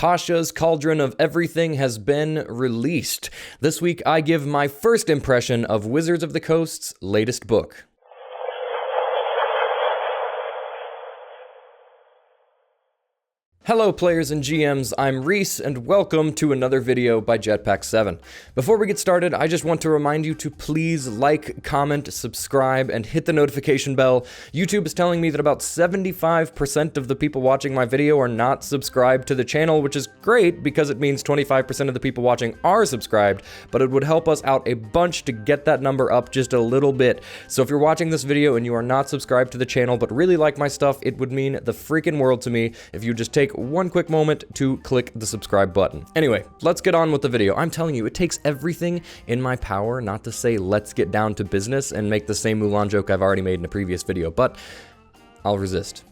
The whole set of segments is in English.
Tasha's Cauldron of Everything has been released. This week I give my first impression of Wizards of the Coast's latest book. Hello players and GMs, I'm Reese, and welcome to another video by Jetpack7. Before we get started, I just want to remind you to please like, comment, subscribe, and hit the notification bell. YouTube is telling me that about 75% of the people watching my video are not subscribed to the channel, which is great because it means 25% of the people watching are subscribed, but it would help us out a bunch to get that number up just a little bit. So if you're watching this video and you are not subscribed to the channel but really like my stuff, it would mean the freaking world to me if you just take one quick moment to click the subscribe button. Anyway, let's get on with the video. I'm telling you, it takes everything in my power not to say let's get down to business and make the same Mulan joke I've already made in a previous video, but I'll resist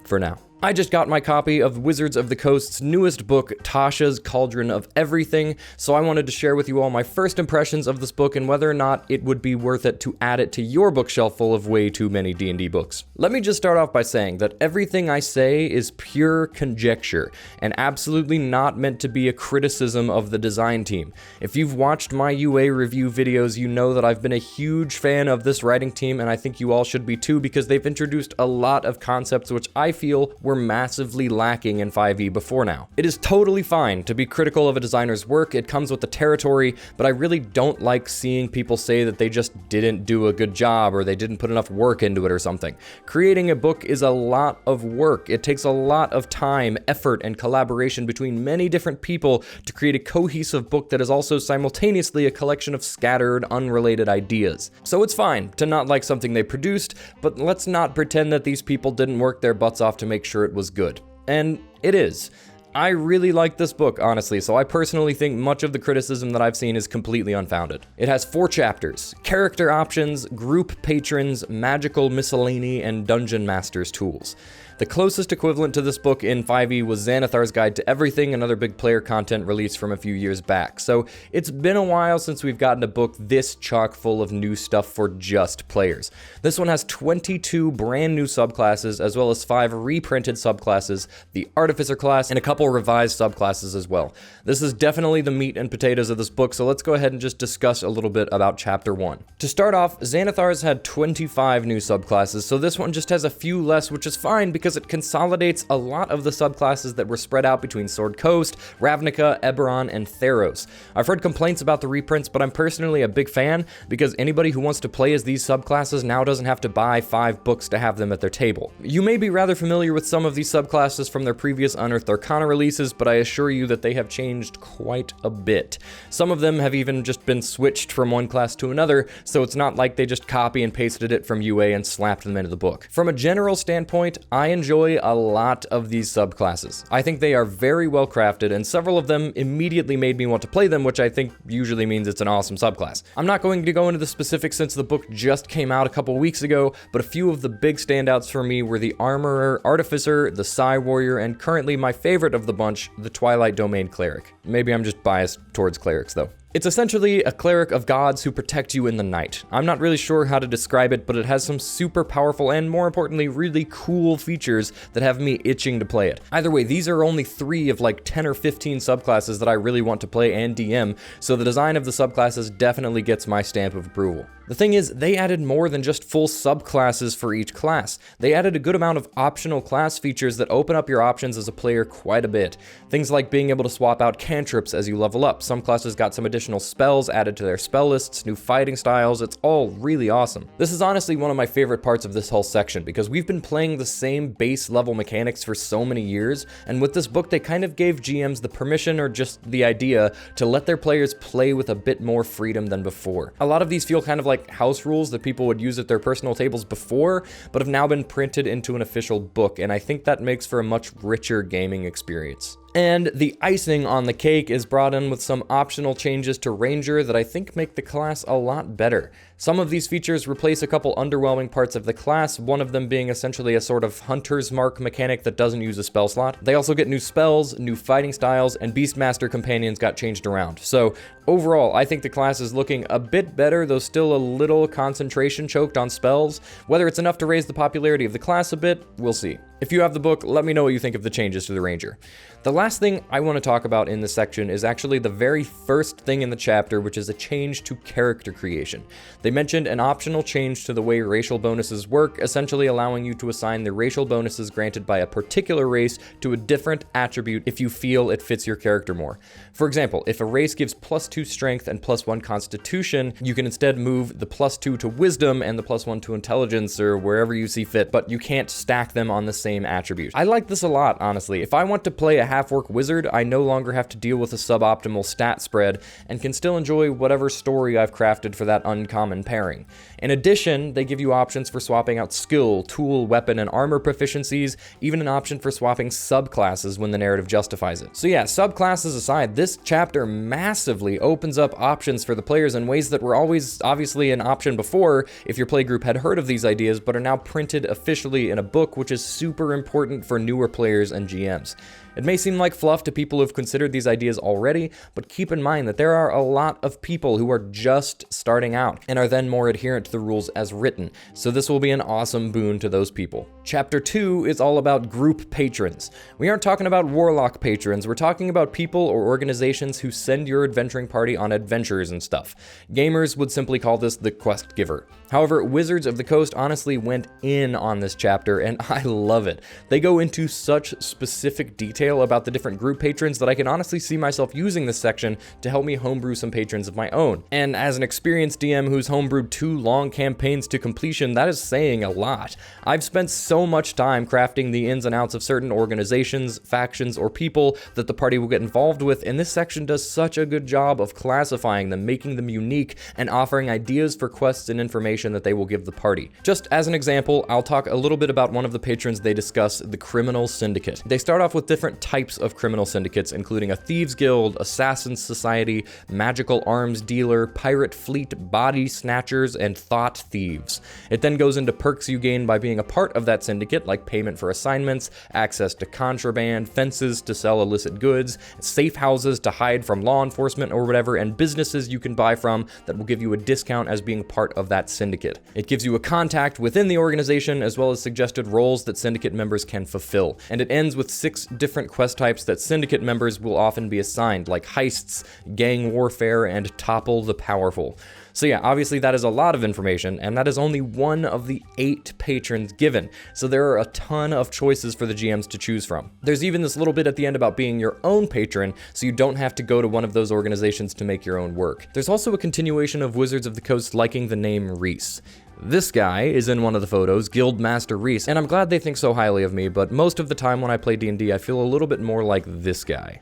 for now. I just got my copy of Wizards of the Coast's newest book, Tasha's Cauldron of Everything, so I wanted to share with you all my first impressions of this book and whether or not it would be worth it to add it to your bookshelf full of way too many D&D books. Let me just start off by saying that everything I say is pure conjecture and absolutely not meant to be a criticism of the design team. If you've watched my UA review videos, you know that I've been a huge fan of this writing team, and I think you all should be too, because they've introduced a lot of concepts which I feel were massively lacking in 5e before now. It is totally fine to be critical of a designer's work, it comes with the territory, but I really don't like seeing people say that they just didn't do a good job or they didn't put enough work into it or something. Creating a book is a lot of work. It takes a lot of time, effort, and collaboration between many different people to create a cohesive book that is also simultaneously a collection of scattered, unrelated ideas. So it's fine to not like something they produced, but let's not pretend that these people didn't work their butts off to make sure it was good. And it is. I really like this book, honestly, so I personally think much of the criticism that I've seen is completely unfounded. It has 4 chapters: character options, group patrons, magical miscellany, and dungeon master's tools. The closest equivalent to this book in 5e was Xanathar's Guide to Everything, another big player content released from a few years back. So it's been a while since we've gotten a book this chock full of new stuff for just players. This one has 22 brand new subclasses, as well as 5 reprinted subclasses, the Artificer class, and a couple revised subclasses as well. This is definitely the meat and potatoes of this book, so let's go ahead and just discuss a little bit about Chapter 1. To start off, Xanathar's had 25 new subclasses, so this one just has a few less, which is fine because it consolidates a lot of the subclasses that were spread out between Sword Coast, Ravnica, Eberron, and Theros. I've heard complaints about the reprints, but I'm personally a big fan because anybody who wants to play as these subclasses now doesn't have to buy 5 books to have them at their table. You may be rather familiar with some of these subclasses from their previous Unearthed Arcana releases, but I assure you that they have changed quite a bit. Some of them have even just been switched from one class to another, so it's not like they just copy and pasted it from UA and slapped them into the book. From a general standpoint, I enjoy a lot of these subclasses. I think they are very well crafted, and several of them immediately made me want to play them, which I think usually means it's an awesome subclass. I'm not going to go into the specifics since the book just came out a couple weeks ago, but a few of the big standouts for me were the Armorer, Artificer, the Psy Warrior, and currently my favorite of the bunch, the Twilight Domain Cleric. Maybe I'm just biased towards clerics though. It's essentially a cleric of gods who protect you in the night. I'm not really sure how to describe it, but it has some super powerful and, more importantly, really cool features that have me itching to play it. Either way, these are only 3 of like 10 or 15 subclasses that I really want to play and DM, so the design of the subclasses definitely gets my stamp of approval. The thing is, they added more than just full subclasses for each class. They added a good amount of optional class features that open up your options as a player quite a bit. Things like being able to swap out cantrips as you level up. Some classes got some additional spells added to their spell lists, new fighting styles. It's all really awesome. This is honestly one of my favorite parts of this whole section because we've been playing the same base level mechanics for so many years, and with this book they kind of gave GMs the permission, or just the idea, to let their players play with a bit more freedom than before. A lot of these feel kind of like house rules that people would use at their personal tables before, but have now been printed into an official book, and I think that makes for a much richer gaming experience. And the icing on the cake is brought in with some optional changes to Ranger that I think make the class a lot better. Some of these features replace a couple underwhelming parts of the class, one of them being essentially a sort of Hunter's Mark mechanic that doesn't use a spell slot. They also get new spells, new fighting styles, and Beastmaster companions got changed around. So overall, I think the class is looking a bit better, though still a little concentration choked on spells. Whether it's enough to raise the popularity of the class a bit, we'll see. If you have the book, let me know what you think of the changes to the Ranger. The last thing I want to talk about in this section is actually the very first thing in the chapter, which is a change to character creation. They mentioned an optional change to the way racial bonuses work, essentially allowing you to assign the racial bonuses granted by a particular race to a different attribute if you feel it fits your character more. For example, if a race gives +2 strength and +1 constitution, you can instead move the +2 to wisdom and the +1 to intelligence or wherever you see fit, but you can't stack them on the same attribute. I like this a lot, honestly. If I want to play a half-orc wizard, I no longer have to deal with a suboptimal stat spread and can still enjoy whatever story I've crafted for that uncommon pairing. In addition, they give you options for swapping out skill, tool, weapon, and armor proficiencies, even an option for swapping subclasses when the narrative justifies it. So yeah, subclasses aside, this chapter massively opens up options for the players in ways that were always obviously an option before if your playgroup had heard of these ideas, but are now printed officially in a book, which is super important for newer players and GMs. It may seem like fluff to people who've considered these ideas already, but keep in mind that there are a lot of people who are just starting out and are then more adherent to the rules as written, so this will be an awesome boon to those people. Chapter 2 is all about group patrons. We aren't talking about warlock patrons, we're talking about people or organizations who send your adventuring party on adventures and stuff. Gamers would simply call this the quest giver. However, Wizards of the Coast honestly went in on this chapter, and I love it. They go into such specific detail about the different group patrons that I can honestly see myself using this section to help me homebrew some patrons of my own. And as an experienced DM who's homebrewed 2 long campaigns to completion, that is saying a lot. I've spent so much time crafting the ins and outs of certain organizations, factions, or people that the party will get involved with, and this section does such a good job of classifying them, making them unique, and offering ideas for quests and information that they will give the party. Just as an example, I'll talk a little bit about one of the patrons they discuss, the Criminal Syndicate. They start off with different types of criminal syndicates, including a Thieves Guild, Assassin's Society, Magical Arms Dealer, Pirate Fleet, Body Snatchers, and Thought Thieves. It then goes into perks you gain by being a part of that syndicate, like payment for assignments, access to contraband, fences to sell illicit goods, safe houses to hide from law enforcement or whatever, and businesses you can buy from that will give you a discount as being part of that syndicate. It gives you a contact within the organization as well as suggested roles that syndicate members can fulfill. And it ends with 6 different quest types that syndicate members will often be assigned, like heists, gang warfare, and topple the powerful. So yeah, obviously that is a lot of information, and that is only one of the 8 patrons given, so there are a ton of choices for the GMs to choose from. There's even this little bit at the end about being your own patron, so you don't have to go to one of those organizations to make your own work. There's also a continuation of Wizards of the Coast liking the name Reese. This guy is in one of the photos, Guildmaster Reese, and I'm glad they think so highly of me, but most of the time when I play D&D, I feel a little bit more like this guy.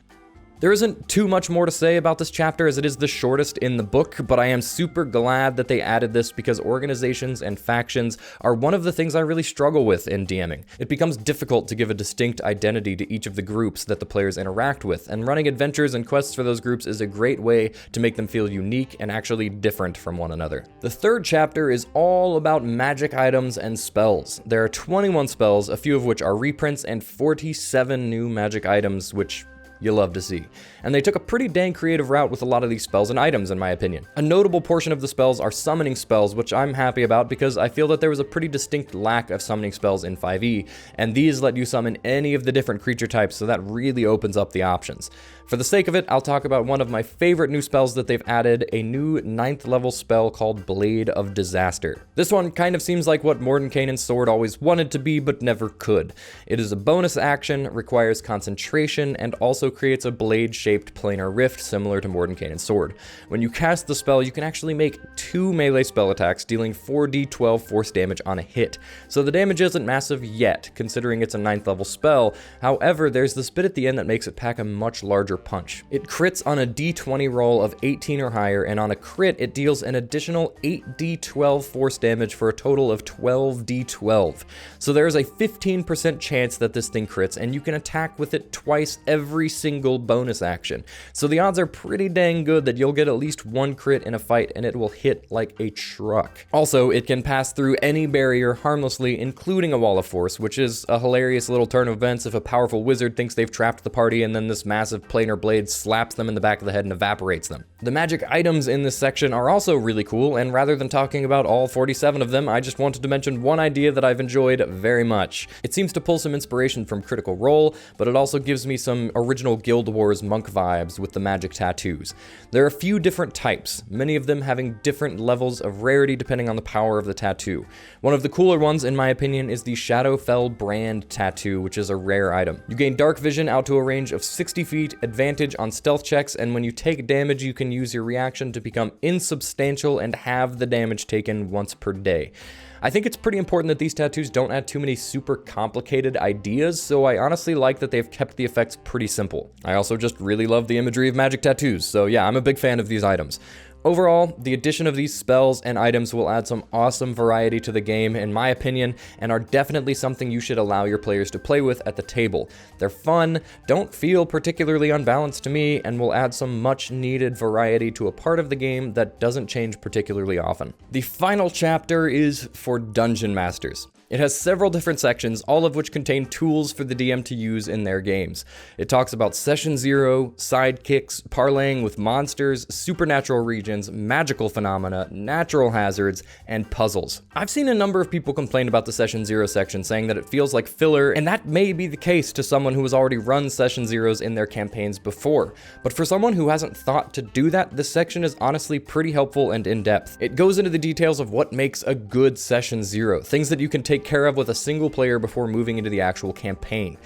There isn't too much more to say about this chapter as it is the shortest in the book, but I am super glad that they added this because organizations and factions are one of the things I really struggle with in DMing. It becomes difficult to give a distinct identity to each of the groups that the players interact with, and running adventures and quests for those groups is a great way to make them feel unique and actually different from one another. The 3rd chapter is all about magic items and spells. There are 21 spells, a few of which are reprints, and 47 new magic items, which you love to see. And they took a pretty dang creative route with a lot of these spells and items, in my opinion. A notable portion of the spells are summoning spells, which I'm happy about because I feel that there was a pretty distinct lack of summoning spells in 5e, and these let you summon any of the different creature types, so that really opens up the options. For the sake of it, I'll talk about one of my favorite new spells that they've added, a new 9th level spell called Blade of Disaster. This one kind of seems like what Mordenkainen's sword always wanted to be, but never could. It is a bonus action, requires concentration, and also creates a blade-shaped planar rift similar to Mordenkainen's sword. When you cast the spell, you can actually make 2 melee spell attacks, dealing 4d12 force damage on a hit. So the damage isn't massive yet, considering it's a 9th level spell. However, there's this bit at the end that makes it pack a much larger punch. It crits on a d20 roll of 18 or higher, and on a crit, it deals an additional 8d12 force damage for a total of 12d12. So there's a 15% chance that this thing crits, and you can attack with it twice every single bonus action. So the odds are pretty dang good that you'll get at least 1 crit in a fight, and it will hit like a truck. Also, it can pass through any barrier harmlessly, including a wall of force, which is a hilarious little turn of events if a powerful wizard thinks they've trapped the party and then this massive planar blade slaps them in the back of the head and evaporates them. The magic items in this section are also really cool, and rather than talking about all 47 of them, I just wanted to mention one idea that I've enjoyed very much. It seems to pull some inspiration from Critical Role, but it also gives me some original traditional Guild Wars monk vibes with the magic tattoos. There are a few different types, many of them having different levels of rarity depending on the power of the tattoo. One of the cooler ones, in my opinion, is the Shadowfell brand tattoo, which is a rare item. You gain dark vision out to a range of 60 feet, advantage on stealth checks, and when you take damage, you can use your reaction to become insubstantial and have the damage taken once per day. I think it's pretty important that these tattoos don't add too many super complicated ideas, so I honestly like that they've kept the effects pretty simple. I also just really love the imagery of magic tattoos, so yeah, I'm a big fan of these items. Overall, the addition of these spells and items will add some awesome variety to the game, in my opinion, and are definitely something you should allow your players to play with at the table. They're fun, don't feel particularly unbalanced to me, and will add some much needed variety to a part of the game that doesn't change particularly often. The final chapter is for Dungeon Masters. It has several different sections, all of which contain tools for the DM to use in their games. It talks about Session Zero, sidekicks, parlaying with monsters, supernatural regions, magical phenomena, natural hazards, and puzzles. I've seen a number of people complain about the Session Zero section, saying that it feels like filler, and that may be the case to someone who has already run Session Zeros in their campaigns before. But for someone who hasn't thought to do that, this section is honestly pretty helpful and in-depth. It goes into the details of what makes a good Session Zero, things that you can take care of with a single player before moving into the actual campaign.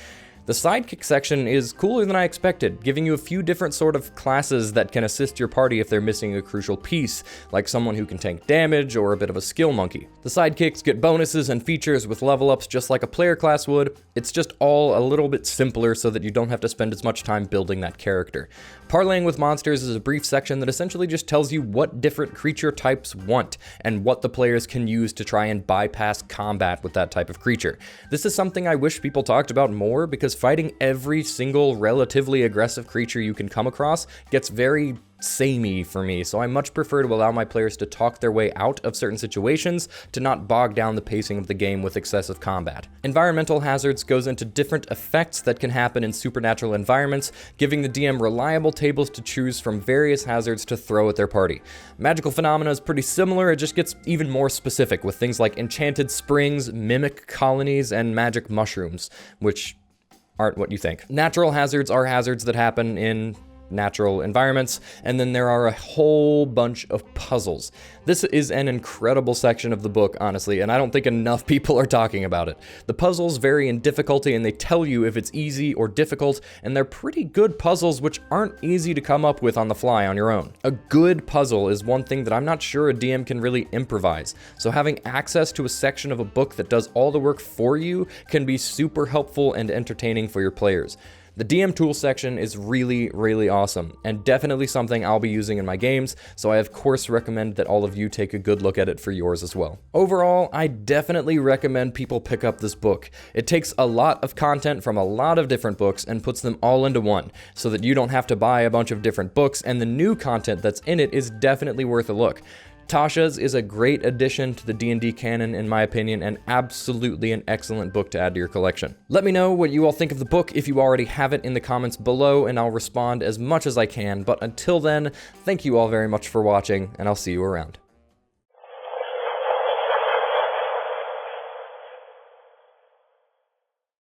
The sidekick section is cooler than I expected, giving you a few different sort of classes that can assist your party if they're missing a crucial piece, like someone who can tank damage or a bit of a skill monkey. The sidekicks get bonuses and features with level ups just like a player class would. It's just all a little bit simpler so that you don't have to spend as much time building that character. Parlaying with monsters is a brief section that essentially just tells you what different creature types want and what the players can use to try and bypass combat with that type of creature. This is something I wish people talked about more, because fighting every single relatively aggressive creature you can come across gets very samey for me, so I much prefer to allow my players to talk their way out of certain situations to not bog down the pacing of the game with excessive combat. Environmental hazards goes into different effects that can happen in supernatural environments, giving the DM reliable tables to choose from various hazards to throw at their party. Magical phenomena is pretty similar, it just gets even more specific with things like enchanted springs, mimic colonies, and magic mushrooms, which aren't what you think. Natural hazards are hazards that happen in natural environments, and then there are a whole bunch of puzzles. This is an incredible section of the book, honestly, and I don't think enough people are talking about it. The puzzles vary in difficulty, and they tell you if it's easy or difficult, and they're pretty good puzzles which aren't easy to come up with on the fly on your own. A good puzzle is one thing that I'm not sure a DM can really improvise, so having access to a section of a book that does all the work for you can be super helpful and entertaining for your players. The DM tool section is really, really awesome, and definitely something I'll be using in my games, so I of course recommend that all of you take a good look at it for yours as well. Overall, I definitely recommend people pick up this book. It takes a lot of content from a lot of different books and puts them all into one, so that you don't have to buy a bunch of different books, and the new content that's in it is definitely worth a look. Tasha's is a great addition to the D&D canon in my opinion, and absolutely an excellent book to add to your collection. Let me know what you all think of the book if you already have it in the comments below, and I'll respond as much as I can, but until then, thank you all very much for watching, and I'll see you around.